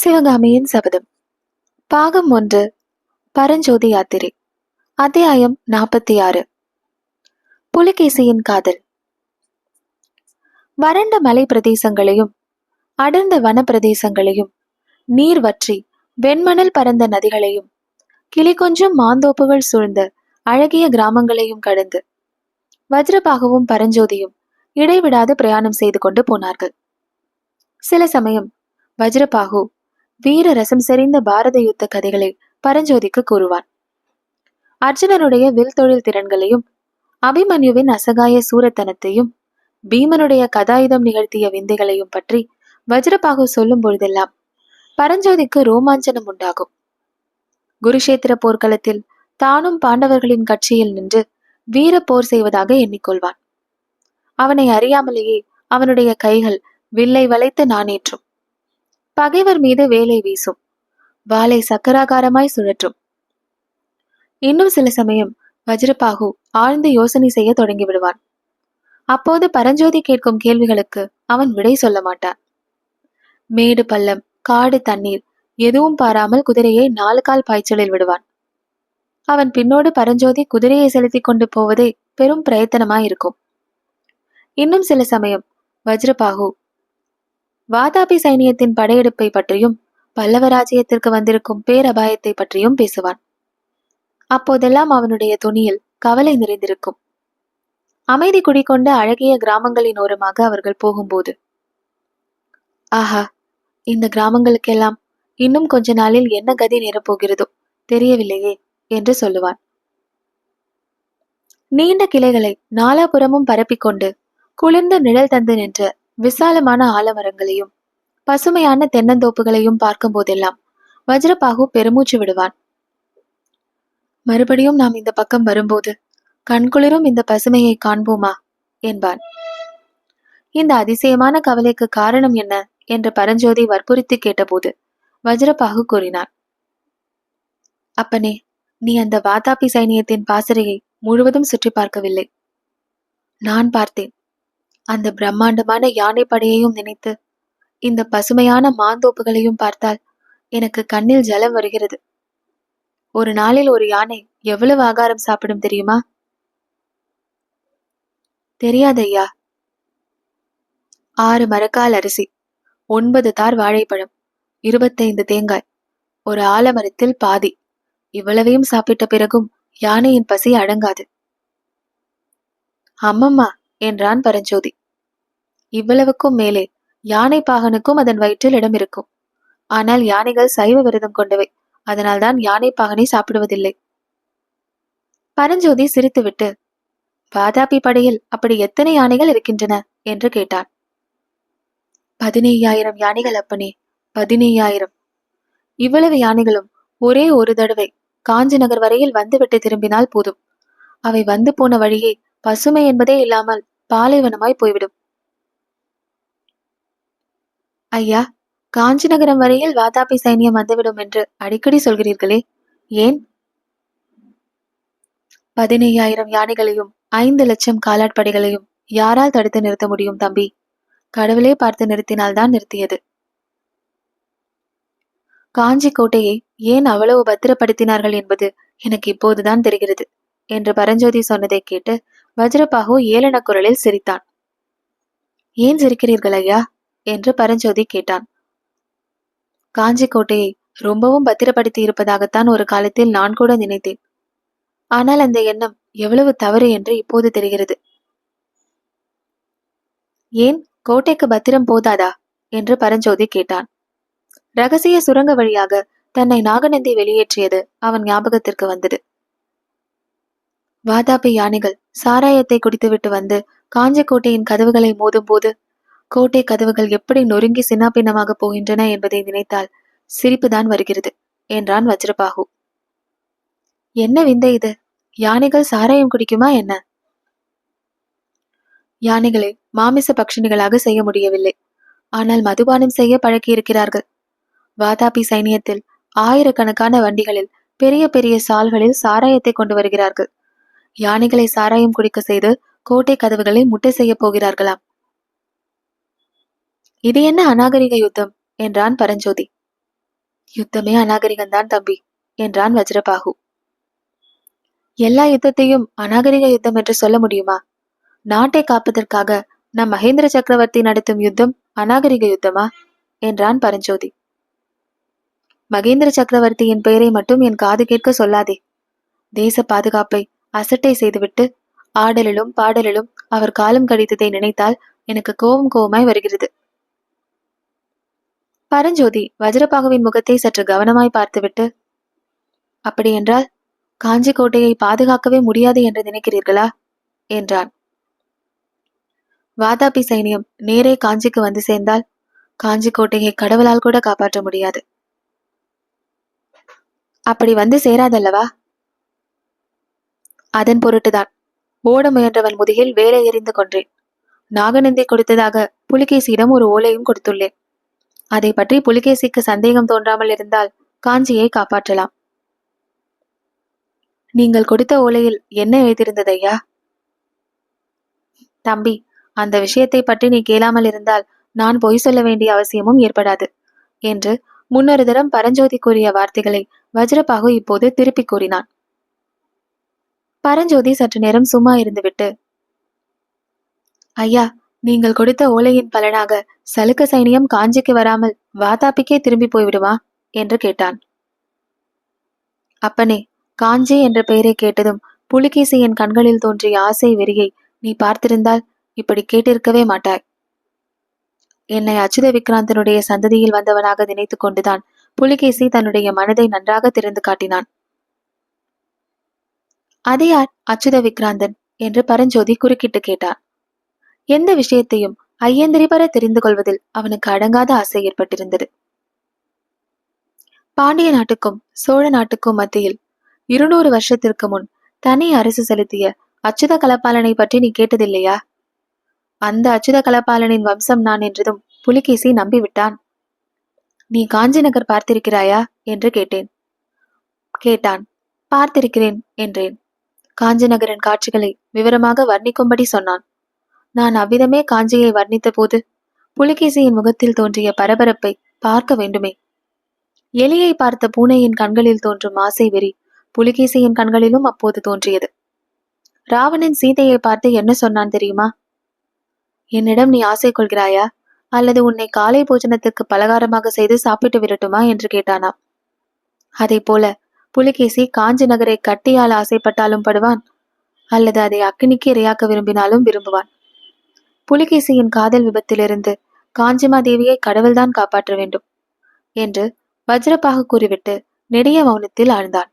சிவகாமியின் சபதம். பாகம் 1. பரஞ்சோதி யாத்திரை. அத்தியாயம் 46. புலிகேசியின் காதல். வறண்ட மலை பிரதேசங்களையும் அடர்ந்த வன பிரதேசங்களையும், நீர் வற்றி வெண்மணல் பரந்த நதிகளையும், கிளி கொஞ்சம் மாந்தோப்புகள் சூழ்ந்த அழகிய கிராமங்களையும் கடந்து வஜ்ரபாகுவும் பரஞ்சோதியும் இடைவிடாது பிரயாணம் செய்து கொண்டு போனார்கள். சில சமயம் வஜ்ரபாகு வீர ரசம் செறிந்த பாரத யுத்த கதைகளை பரஞ்சோதிக்கு கூறுவான். அர்ஜுனனுடைய வில் தொழில் திறன்களையும், அபிமன்யுவின் அசகாய சூரத்தனத்தையும், பீமனுடைய கதாயுதம் நிகழ்த்திய விந்தைகளையும் பற்றி வஜ்ரபாகு சொல்லும் பொழுதெல்லாம் பரஞ்சோதிக்கு ரோமாஞ்சனம் உண்டாகும். குருஷேத்திர போர்க்களத்தில் தானும் பாண்டவர்களின் கட்சியில் நின்று வீர போர் செய்வதாக எண்ணிக்கொள்வான். அவனை அறியாமலேயே அவனுடைய கைகள் வில்லை வளைத்து நாணேற்றும், பகைவர் மீது வேலை வீசும், வாளை சக்கராகாரமாய் சுழற்றும். இன்னும் சில சமயம் வஜ்ரபாகு ஆழ்ந்து யோசனை செய்ய தொடங்கி விடுவான். அப்போது பரஞ்சோதி கேட்கும் கேள்விகளுக்கு அவன் விடை சொல்ல மாட்டான். மேடு பள்ளம், காடு, தண்ணீர் எதுவும் பாராமல் குதிரையை 4 கால் பாய்ச்சலில் விடுவான். அவன் பின்னோடு பரஞ்சோதி குதிரையை செலுத்தி கொண்டு போவதே பெரும் பிரயத்தனமாயிருக்கும். இன்னும் சில சமயம் வஜ்ரபாகு வாதாபி சைனியத்தின் படையெடுப்பை பற்றியும் பல்லவ ராஜ்யத்திற்கு வந்திருக்கும் பேரபாயத்தை பற்றியும் பேசுவான். அப்போதெல்லாம் அவனுடைய துணியில் கவலை நிறைந்திருக்கும். அமைதி குடிக்கொண்ட அழகிய கிராமங்களின் ஓரமாக அவர்கள் போகும்போது, ஆஹா, இந்த கிராமங்களுக்கெல்லாம் இன்னும் கொஞ்ச நாளில் என்ன கதி நேரப்போகிறதோ தெரியவில்லையே என்று சொல்லுவான். நீண்ட கிளைகளை நாலாபுறமும் பரப்பிக்கொண்டு குளிர்ந்த நிழல் தந்து நின்ற விசாலமான ஆலமரங்களையும் பசுமையான தென்னந்தோப்புகளையும் பார்க்கும் போதெல்லாம் வஜ்ரபாகு பெருமூச்சு விடுவான். மறுபடியும் நாம் இந்த பக்கம் வரும்போது கண்குளிரும் இந்த பசுமையை காண்போமா என்பான். இந்த அதிசயமான கவலைக்கு காரணம் என்ன என்று பரஞ்சோதி வற்புறுத்தி கேட்டபோது வஜ்ரபாகு கூறினான். அப்பனே, நீ அந்த வாதாபி சைனியத்தின் பாசறையை முழுவதும் சுற்றி பார்க்கவில்லை. நான் பார்த்தேன். அந்த பிரம்மாண்டமான யானை படையையும் நினைத்து இந்த பசுமையான மாந்தோப்புகளையும் பார்த்தால் எனக்கு கண்ணில் ஜலம் வருகிறது. ஒரு நாளில் ஒரு யானை எவ்வளவு ஆகாரம் சாப்பிடும் தெரியுமா? தெரியாதையா? 6 மரக்கால் அரிசி, 9 தார் வாழைப்பழம், 25 தேங்காய், ஒரு ஆலமரத்தில் பாதி, இவ்வளவையும் சாப்பிட்ட பிறகும் யானையின் பசி அடங்காது. அம்மம்மா என்றான் பரஞ்சோதி. இவ்வளவுக்கும் மேலே யானை பாகனுக்கும் அதன் வயிற்றில் இடம் இருக்கும். ஆனால் யானைகள் சைவ விரதம் கொண்டவை, அதனால்தான் யானை பாகனை சாப்பிடுவதில்லை. பரஞ்சோதி சிரித்துவிட்டு, வாதாபி படையில் அப்படி எத்தனை யானைகள் இருக்கின்றன என்று கேட்டான். 15,000 யானைகள் அப்பனே, 15,000. இவ்வளவு யானைகளும் ஒரே ஒரு தடவை காஞ்சி நகர் வரையில் வந்துவிட்டு திரும்பினால் போதும். அவை வந்து போன வழியே பசுமை என்பதே இல்லாமல் பாலைவனமாய் போய்விடும். ஐயா, காஞ்சி நகரம் வரையில் வாதாபி சைனியம் வந்துவிடும் என்று அடிக்கடி சொல்கிறீர்களே, ஏன்? 15,000 யானைகளையும் 5 லட்சம் காலாட்படைகளையும் யாரால் தடுத்து நிறுத்த முடியும் தம்பி? கடவுளே பார்த்து நிறுத்தினால்தான் நிறுத்தியது. காஞ்சி கோட்டையை ஏன் அவ்வளவு பத்திரப்படுத்தினார்கள் என்பது எனக்கு இப்போதுதான் தெரிகிறது என்று பரஞ்சோதி சொன்னதை கேட்டு வஜ்ரபாகு ஏளன குரலில் சிரித்தான். ஏன் சிரிக்கிறீர்கள் ஐயா என்று பரஞ்சோதி கேட்டான். காஞ்சி கோட்டையை ரொம்பவும் பத்திரப்படுத்தி இருப்பதாகத்தான் ஒரு காலத்தில் நான் கூட நினைத்தேன். ஆனால் அந்த எண்ணம் எவ்வளவு தவறு என்று இப்போது தெரிகிறது. ஏன், கோட்டைக்கு பத்திரம் போதாதா என்று பரஞ்சோதி கேட்டான். ரகசிய சுரங்க வழியாக தன்னை நாகநந்தி வெளியேற்றியது அவன் ஞாபகத்திற்கு வந்தது. வாதாபி யானைகள் சாராயத்தை குடித்துவிட்டு வந்து காஞ்சி கோட்டையின் கதவுகளை மோதும் போது கோட்டை கதவுகள் எப்படி நொறுங்கி சின்னாபின்னமாக போகின்றன என்பதை நினைத்தால் சிரிப்புதான் வருகிறது என்றான் வஜ்ரபாகு. என்ன விந்தை இது? யானைகள் சாராயம் குடிக்குமா என்ன? யானைகளை மாமிச பட்சிணிகளாக செய்ய முடியவில்லை, ஆனால் மதுபானம் செய்ய பழக்கியிருக்கிறார்கள். வாதாபி சைனியத்தில் 1000கணக்கான வண்டிகளில் பெரிய பெரிய சால்களில் சாராயத்தை கொண்டு வருகிறார்கள். யானைகளை சாராயம் குடிக்க செய்து கோட்டை கதவுகளை முட்டை செய்ய போகிறார்களாம். இது என்ன அநாகரிக யுத்தம் என்றான் பரஞ்சோதி. யுத்தமே அநாகரிகம்தான் தம்பி என்றான் வஜ்ரபாகு. எல்லா யுத்தத்தையும் அநாகரிக யுத்தம் என்று சொல்ல முடியுமா? நாட்டை காப்பதற்காக நம் மகேந்திர சக்கரவர்த்தி நடத்தும் யுத்தம் அநாகரிக யுத்தமா என்றான் பரஞ்சோதி. மகேந்திர சக்கரவர்த்தியின் பெயரை மட்டும் என் காது கேட்க சொல்லாதே. தேச பாதுகாப்பை அசட்டை செய்துவிட்டு ஆடலிலும் பாடலிலும் அவர் காலம் கழித்ததை நினைத்தால் எனக்கு கோபமாய் வருகிறது. பரஞ்சோதி வஜ்ரபாகுவின் முகத்தை சற்று கவனமாய் பார்த்துவிட்டு, அப்படியென்றால் காஞ்சி கோட்டையை பாதுகாக்கவே முடியாது என்று நினைக்கிறீர்களா என்றான். வாதாபி சைனியம் நேரே காஞ்சிக்கு வந்து சேர்ந்தால் காஞ்சி கோட்டையை கடவுளால் கூட காப்பாற்ற முடியாது. அப்படி வந்து சேராதல்லவா? அதன் பொருட்டுதான் ஓட முயன்றவன் முதுகில் வேலை எறிந்து கொன்றேன். நாகநந்தி கொடுத்ததாக புலிகேசியிடம் ஒரு ஓலையும் கொடுத்துள்ளேன். அதை பற்றி புலிகேசிக்கு சந்தேகம் தோன்றாமல் இருந்தால் காஞ்சியை காப்பாற்றலாம். நீங்கள் கொடுத்த ஓலையில் என்ன எழுதியிருந்தது ஐயா? தம்பி, அந்த விஷயத்தை பற்றி நீ கேளாமல் இருந்தால் நான் பொய் சொல்ல வேண்டிய அவசியமும் ஏற்படாது என்று முன்னொரு தரம் பரஞ்சோதி கூறிய வார்த்தைகளை வஜ்ரபாகு இப்போது திருப்பி கூறினான். பரஞ்சோதி சற்று நேரம் சும்மா இருந்துவிட்டு, ஐயா, நீங்கள் கொடுத்த ஓலையின் பலனாக சலுக்க சைனியம் காஞ்சிக்கு வராமல் வாதாபிக்கே திரும்பி போய்விடுமா என்று கேட்டான். அப்பனே, காஞ்சி என்ற பெயரை கேட்டதும் புலிகேசியின் கண்களில் தோன்றிய ஆசை வெறியை நீ பார்த்திருந்தால் இப்படி கேட்டிருக்கவே மாட்டாய். என்னை அச்சுத விக்ராந்தனுடைய சந்ததியில் வந்தவனாக நினைத்து கொண்டுதான் புலிகேசி தன்னுடைய மனதை நன்றாக திறந்து காட்டினான். அது யார் அச்சுத விக்ராந்தன் என்று பரஞ்சோதி குறுக்கிட்டு கேட்டான். எந்த விஷயத்தையும் ஐயந்திரிபர தெரிந்து கொள்வதில் அவனுக்கு அடங்காத ஆசை ஏற்பட்டிருந்தது. பாண்டிய நாட்டுக்கும் சோழ நாட்டுக்கும் மத்தியில் 200 வருஷத்திற்கு முன் தனி அரசு செலுத்திய அச்சுத கலப்பாளனை பற்றி நீ கேட்டதில்லையா? அந்த அச்சுத கலப்பாளனின் வம்சம் நான் என்றதும் புலிகேசி நம்பிவிட்டான். நீ காஞ்சி நகர் பார்த்திருக்கிறாயா என்று கேட்டான். பார்த்திருக்கிறேன் என்றேன். காஞ்சி நகரின் காட்சிகளை விவரமாக வர்ணிக்கும்படி சொன்னான். நான் அவ்விதமே காஞ்சியை வர்ணித்த போது புலிகேசியின் முகத்தில் தோன்றிய பரபரப்பை பார்க்க வேண்டுமே. எலியை பார்த்த பூனையின் கண்களில் தோன்றும் ஆசை வெறி புலிகேசியின் கண்களிலும் அப்போது தோன்றியது. ராவணன் சீதையை பார்த்து என்ன சொன்னான் தெரியுமா? என்னிடம் நீ ஆசை கொள்கிறாயா, அல்லது உன்னை காலை போஜனத்துக்கு பலகாரமாக செய்து சாப்பிட்டு விரட்டுமா என்று கேட்டானாம். அதை போல புலிகேசி காஞ்சி நகரை கட்டியால் ஆசைப்பட்டாலும் படுவான், அல்லது அதை அக்கினிக்கு இரையாக்க விரும்பினாலும் விரும்புவான். புலிகேசியின் காதல் விபத்திலிருந்து காஞ்சிமாதேவியை கடவுள்தான் காப்பாற்ற வேண்டும் என்று வஜ்ரபாகு கூறிவிட்டு நெடிய மௌனத்தில் ஆழ்ந்தான்.